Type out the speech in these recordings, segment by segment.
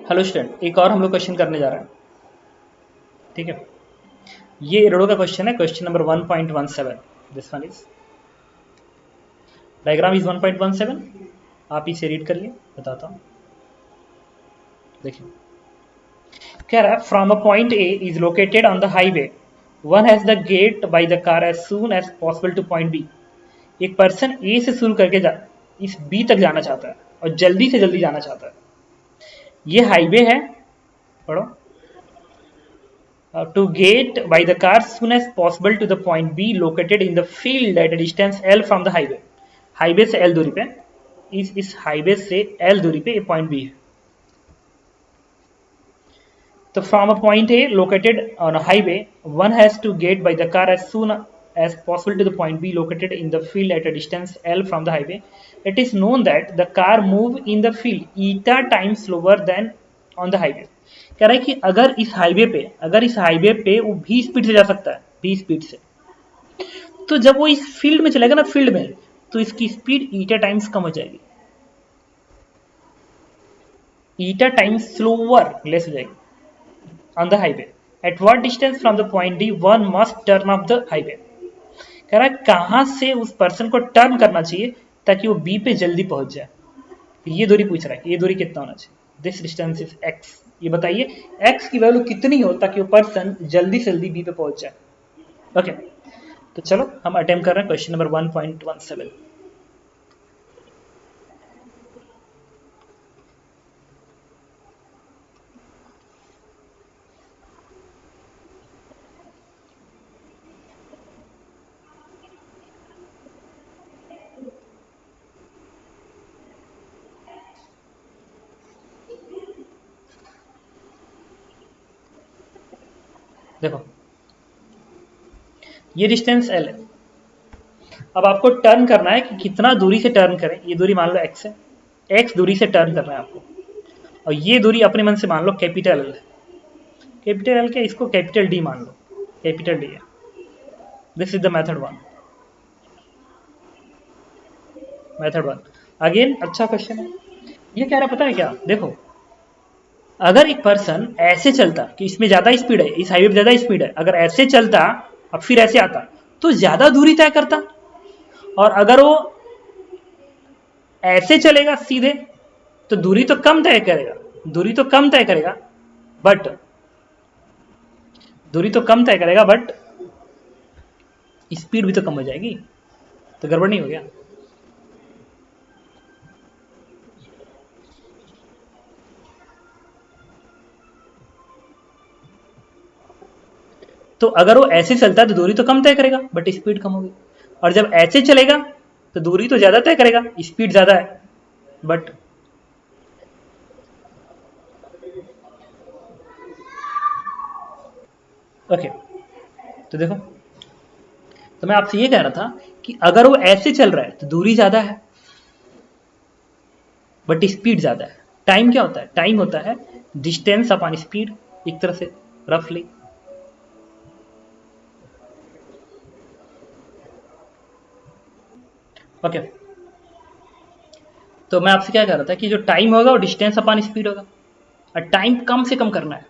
Hello student, एक और हम लोग क्वेश्चन करने जा रहे हैं। ठीक है, ये एरोडो का क्वेश्चन है, question number 1.17। This one is diagram is 1.17। आप इसे रीड करिए, बताता हूँ। देखिए, कह रहा है from a point A is located on the highway, one has the get by the car as soon as possible to point B. एक पर्सन ए से शुरू करके इस बी तक जाना चाहता है और जल्दी से जल्दी जाना चाहता है। ये हाईवे है, पढ़ो। To get by the car soon as possible to the point B located in the field at a distance L from the highway। Highway से L दूरी पे, इस हाईवे से L दूरी पे ये पॉइंट B है। तो from a point A located on a highway, one has to get by the car as soon as possible to the point B located in the field at a distance L from the highway. It is known that the car move in the field eta times slower than on the highway। कह रहा है कि अगर इस highway पे वो भी speed से जा सकता है, भी स्पीड से, तो जब वो इस फील्ड में चलेगा ना, फील्ड में, तो इसकी स्पीड ईटा टाइम्स कम हो जाएगी, ईटा टाइम्स स्लोअर, लेस हो जाएगी on the highway. At what distance from the point D one must turn off the highway. कह रहा है कहां से उस पर्सन को टर्न करना चाहिए ताकि वो बी पे जल्दी पहुंच जाए। ये दूरी पूछ रहा है, ये दूरी कितना होना चाहिए। This distance is x. ये बताइए एक्स की वैल्यू कितनी हो ताकि वो पर्सन जल्दी से जल्दी बी पे पहुंच जाए। ओके, तो चलो हम अटेम्प्ट कर रहे हैं क्वेश्चन नंबर 1.17। देखो, ये डिस्टेंस एल है। अब आपको टर्न करना है कि कितना दूरी से टर्न करें। ये दूरी मान लो एक्स है, एक्स दूरी से टर्न करना है आपको, और ये दूरी अपने मन से मान लो कैपिटल एल है। कैपिटल एल के इसको कैपिटल डी मान लो, कैपिटल डी है। This is the method one. Method one again अच्छा क्वेश्चन है। ये कह रहा पता है क्या, देखो, अगर एक पर्सन ऐसे चलता कि इसमें ज्यादा स्पीड है, इस हाईवे पे ज्यादा स्पीड है, अगर ऐसे चलता और फिर ऐसे आता तो ज्यादा दूरी तय करता, और अगर वो ऐसे चलेगा सीधे तो दूरी तो कम तय करेगा, दूरी तो कम तय करेगा, बट दूरी तो कम तय करेगा बट स्पीड भी तो कम हो जाएगी। तो गड़बड़ नहीं हो गया। तो अगर वो ऐसे चलता है तो दूरी तो कम तय करेगा बट स्पीड कम होगी, और जब ऐसे चलेगा तो दूरी तो ज्यादा तय करेगा, स्पीड ज्यादा है बट। ओके, तो देखो, तो मैं आपसे ये कह रहा था कि अगर वो ऐसे चल रहा है तो दूरी ज्यादा है बट स्पीड ज्यादा है। टाइम क्या होता है, टाइम होता है डिस्टेंस अपॉन स्पीड, एक तरह से रफली। ओके, तो मैं आपसे क्या कह रहा था कि जो टाइम होगा वो डिस्टेंस अपॉन स्पीड होगा, और टाइम कम से कम करना है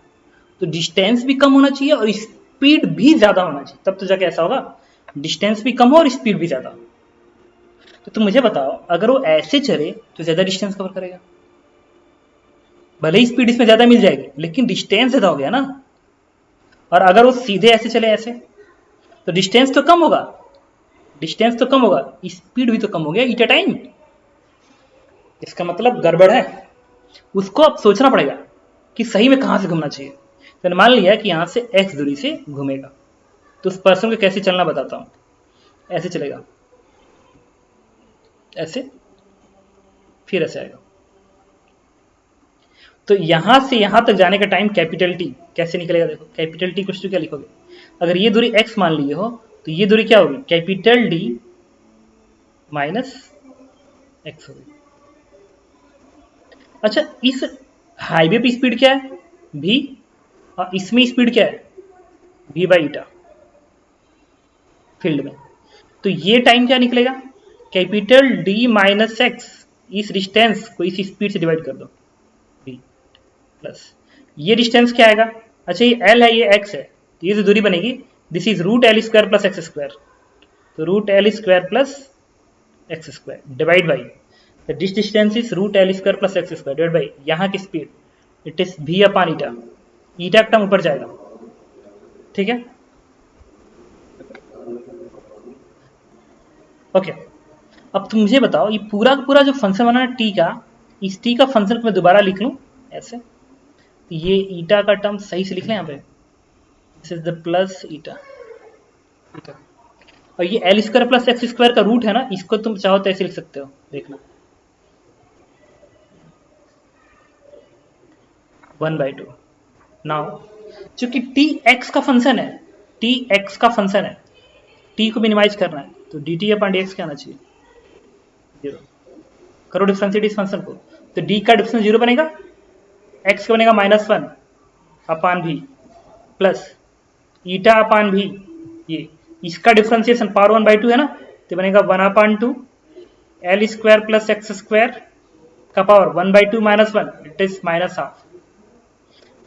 तो डिस्टेंस भी कम होना चाहिए और स्पीड भी ज्यादा होना चाहिए, तब तो जाके ऐसा होगा डिस्टेंस भी कम हो और स्पीड भी ज्यादा। तो तुम मुझे बताओ, अगर वो ऐसे चले तो ज्यादा डिस्टेंस कवर करेगा, भले ही स्पीड इसमें ज्यादा मिल जाएगी लेकिन डिस्टेंस ज्यादा हो गया ना। और अगर वो सीधे ऐसे चले ऐसे तो डिस्टेंस तो कम होगा, डिस्टेंस तो कम होगा, स्पीड भी तो कम हो गया ईटा टाइम। इसका मतलब गड़बड़ है, उसको अब सोचना पड़ेगा कि सही में कहां से घूमना चाहिए। तो मान लिया कि यहां से एक्स दूरी से घूमेगा, तो उस पर्सन को कैसे चलना बताता हूं। ऐसे चलेगा, ऐसे, फिर ऐसे आएगा, तो यहां से यहां तक जाने का टाइम कैपिटल टी कैसे निकलेगा। देखो कैपिटल टी कुछ तो क्या लिखोगे, अगर ये दूरी एक्स मान लिए हो तो ये दूरी क्या होगी, कैपिटल डी माइनस एक्स होगी। अच्छा, इस हाईवे पे स्पीड क्या है, भी, और इसमें स्पीड क्या है, v बाई ईटा फील्ड में। तो ये टाइम क्या निकलेगा, कैपिटल डी माइनस एक्स, इस डिस्टेंस को इस स्पीड से डिवाइड कर दो v। प्लस ये डिस्टेंस क्या आएगा, अच्छा ये एल है ये एक्स है, तो ये जो दूरी बनेगी this is root L square plus X square, तो root L square plus X square divide by this distance is root L square plus X square divide by यहाँ की स्पीड इट इज भी अपान ईटा, ईटा का टर्म ऊपर जाएगा, ठीक है। Okay अब तुम मुझे बताओ ये पूरा का पूरा जो फंक्शन बना है टी का, इस टी का फंक्शन मैं दोबारा लिख लूं ऐसे, तो ये ईटा का टर्म सही से लिख लें यहाँ पे, this is the plus eta, और ये L square plus X square का रूट है ना, इसको तुम चाहो तो ऐसे लिख सकते हो, देखना 1/2। नाउ चूंकि टी एक्स का फंक्शन है, टी एक्स का फंक्शन है, टी को मिनिमाइज करना है, तो D T upon D x क्या आना चाहिए, 0। करो डिफरेंशिएट इस फंक्शन को, तो डी का डिफरेंस 0 बनेगा, एक्स का बनेगा -1 अपान भी प्लस ईटा अपान भी, ये इसका डिफरेंशिएशन पावर 1/2 है ना, तो बनेगा 1/2 L square plus X square का पावर 1/2 -1 इट इज -12।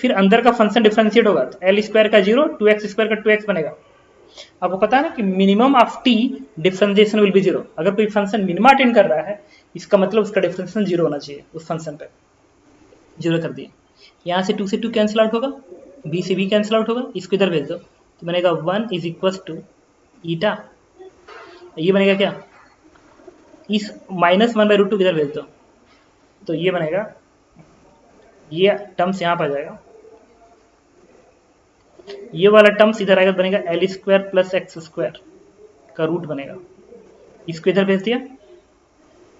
फिर अंदर का फंक्शन डिफरेंशिएट होगा तो एल स्क्वायर का 0 2x स्क्वायर का 2x बनेगा। आपको पता है ना कि minimum of T differentiation will be 0, अगर कोई फंक्शन मिनिमा अटेंड कर रहा है इसका मतलब उसका डिफरेंशिएशन 0 होना चाहिए, उस फंक्शन पे 0 कर दिए। यहाँ से 2 से 2 कैंसिल आउट होगा, b से b कैंसिल आउट होगा, इसको इधर भेज दो तो बनेगा 1 इज इक्वल टू ईटा, ये बनेगा क्या, इस -1/√2 इधर भेज दो तो ये बनेगा, ये टर्म्स यहाँ पर आ जाएगा, ये वाला टर्म्स इधर आएगा, बनेगा L square plus X square का रूट बनेगा, इसको इधर भेज दिया,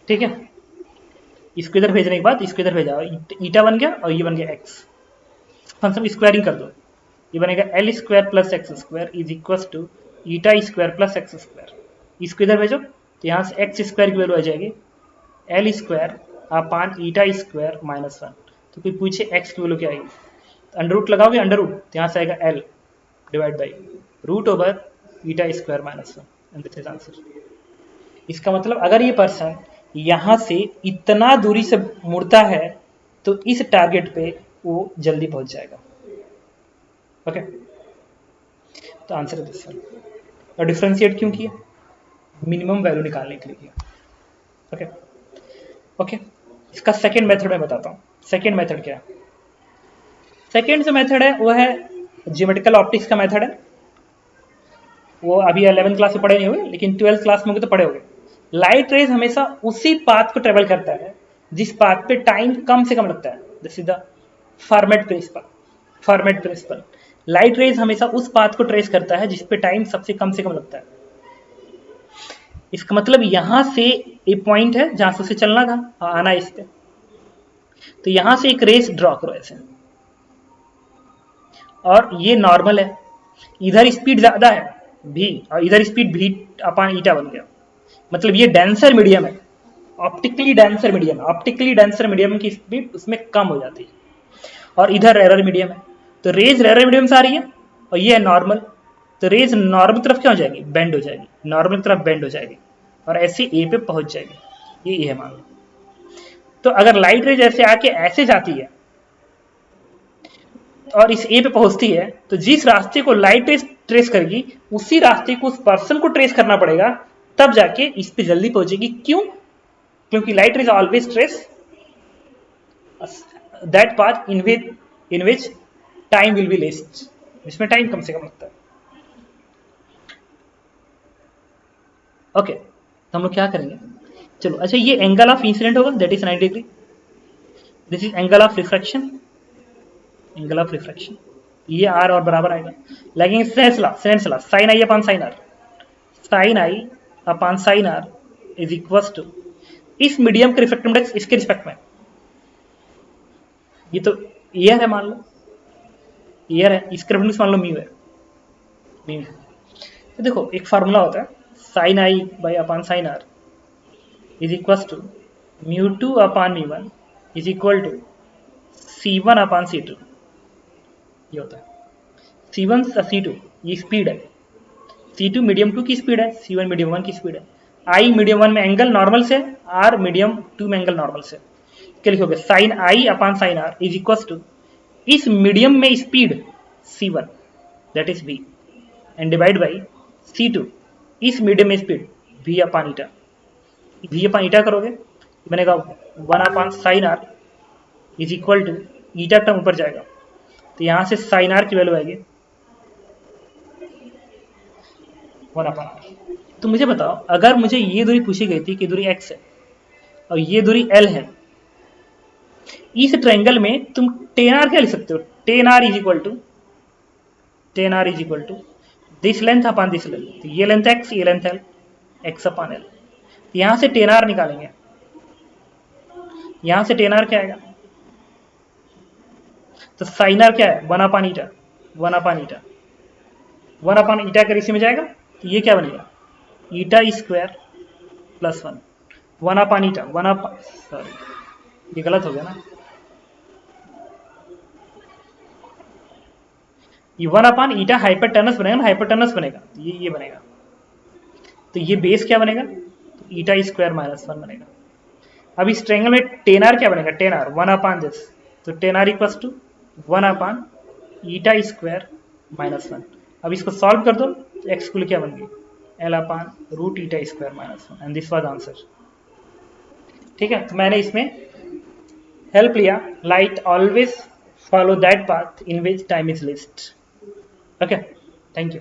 ठीक है। इसको इधर भेजने के बाद इसको इधर भेजा, ईटा बन गया और ये बन गया एक्स, फंक्शन स्क्वायरिंग कर दो, ये बनेगा L square plus X square is equal to eta square plus X square, इसको इधर भेजो तो यहाँ से एक्स स्क्वायर की वैल्यू आ जाएगी L square upon eta square -1, तो कोई पूछे एक्स की वैल्यू क्या आएगी, अंडर रूट लगाओगे, अंडर रूट तो यहाँ से आएगा L divide by root over eta square -1 and this is answer. इसका मतलब अगर ये पर्सन यहाँ से इतना दूरी से मुड़ता है तो इस टारगेट पे वो जल्दी पहुंच जाएगा, ओके। तो आंसर है दिस वन। और डिफरेंशिएट क्यों किया, मिनिमम वैल्यू निकालने के लिए किया, ओके ओके। इसका सेकेंड मेथड मैं बताता हूँ, सेकेंड मेथड क्या है। सेकेंड जो मेथड है वो है ज्योमेट्रिकल ऑप्टिक्स का मेथड है, वो अभी 11th क्लास में पढ़े नहीं हुए लेकिन 12th क्लास में होंगे तो पढ़े होंगे। लाइट रेज हमेशा उसी पाथ को ट्रेवल करता है जिस पाथ पे टाइम कम से कम लगता है, this is the Fermat principle, Fermat principle. Light rays हमेशा उस पाथ को ट्रेस करता है जिस पे टाइम सबसे कम से कम लगता है। इसका मतलब यहां से एक पॉइंट है जहां से उसे चलना था, आना है इस पे, तो यहां से एक रेस ड्रॉ करो ऐसे, और ये नॉर्मल है, इधर स्पीड ज्यादा है भी और इधर स्पीड भी अपान ईटा बन गया, मतलब ये डेंसर मीडियम है, optically denser medium, optically denser medium की स्पीड उसमें कम हो जाती है, और इधर रेयर मीडियम है, तो रेज रेयर मीडियम से आ रही है और ये है नॉर्मल, तो रेज नॉर्मल तरफ क्या हो जाएगी, बेंड हो जाएगी, नॉर्मल तरफ बेंड हो जाएगी और ऐसे ए पे पहुंच जाएगी, ये है मान लो। तो अगर लाइट रेज ऐसे आके ऐसे जाती है और इस ए पे पहुंचती है तो जिस रास्ते को लाइट रेज ट्रेस करेगी उसी रास्ते को उस पर्सन को ट्रेस करना पड़ेगा, तब जाके इस पे जल्दी पहुंचेगी। क्यों, क्योंकि light rays always trace that path in which time will be less, जिसमें टाइम कम से कम लगता है, ओके। तो हम लोग क्या करेंगे, चलो अच्छा ये एंगल ऑफ इंसिडेंट होगा that is 90 degree, this is angle of refraction, angle of refraction, ये आर और बराबर आएगा, लगेंगे second law sine I upon sine R, sine I upon sine R is equal to इस मीडियम के refractive index इसके respect में, ये तो ईयर है मान लो, ईयर है, इसके रिफ्रैक्टिव मान लो म्यू है, म्यू है। तो देखो एक फार्मूला होता है sine I by upon sine R is equal to mu two upon mu one is equal to C1 upon C2, ये होता है C1 C2 ये स्पीड है, C2 मीडियम 2 की स्पीड है, C1 मीडियम 1 की स्पीड है, I मीडियम 1 में एंगल नॉर्मल से, R मीडियम 2 में एंगल नॉर्मल से, क्या लिखोगे sine I upon sine R is equal to इस मीडियम में speed c1 that is v and divide by c2 इस मीडियम में speed v upon eta, v upon eta करोगे बनेगा 1 upon sine R is equal to eta term ऊपर जाएगा तो यहां से साइन आर की वैल्यू आएगी 1 अपान आर। तो मुझे बताओ अगर मुझे ये दूरी पूछी गई थी कि दूरी x है और ये दूरी l है, इस ट्रायंगल में तुम टेन आर क्या लिख सकते हो, tan R is equal to this length upon this length, तो ये लेंथ x ये length l, x upon l। यहां से टेन आर निकालेंगे, यहां से टेन आर क्या आएगा, तो साइन आर क्या है 1 अपान ईटा, 1 अपान ईटा, 1 अपान ईटा का रेशियो में जाएगा तो ये क्या बनेगा ईटा स्क्वायर प्लस 1, 1 अपान ईटा 1 अपान, सॉरी ये गलत हो गया ना, ये 1 अपान ईटा हाइपरटेनस बनेगा ना, हाइपरटेनस बनेगा ये बनेगा, तो ये बेस क्या बनेगा तो ईटा स्क्वायर माइनस 1 बनेगा। अब इस ट्रायंगल में टेन आर क्या बनेगा, टेन आर 1 अपान दिस, तो tan R equals to 1 upon eta square minus 1। अब इसको सॉल्व कर दो तो एक्स की क्या बन गई L upon root eta square minus 1 and this was answer. ठीक है, तो मैंने इसमें हेल्प लिया, light always follow that path in which time is least. Okay, thank you.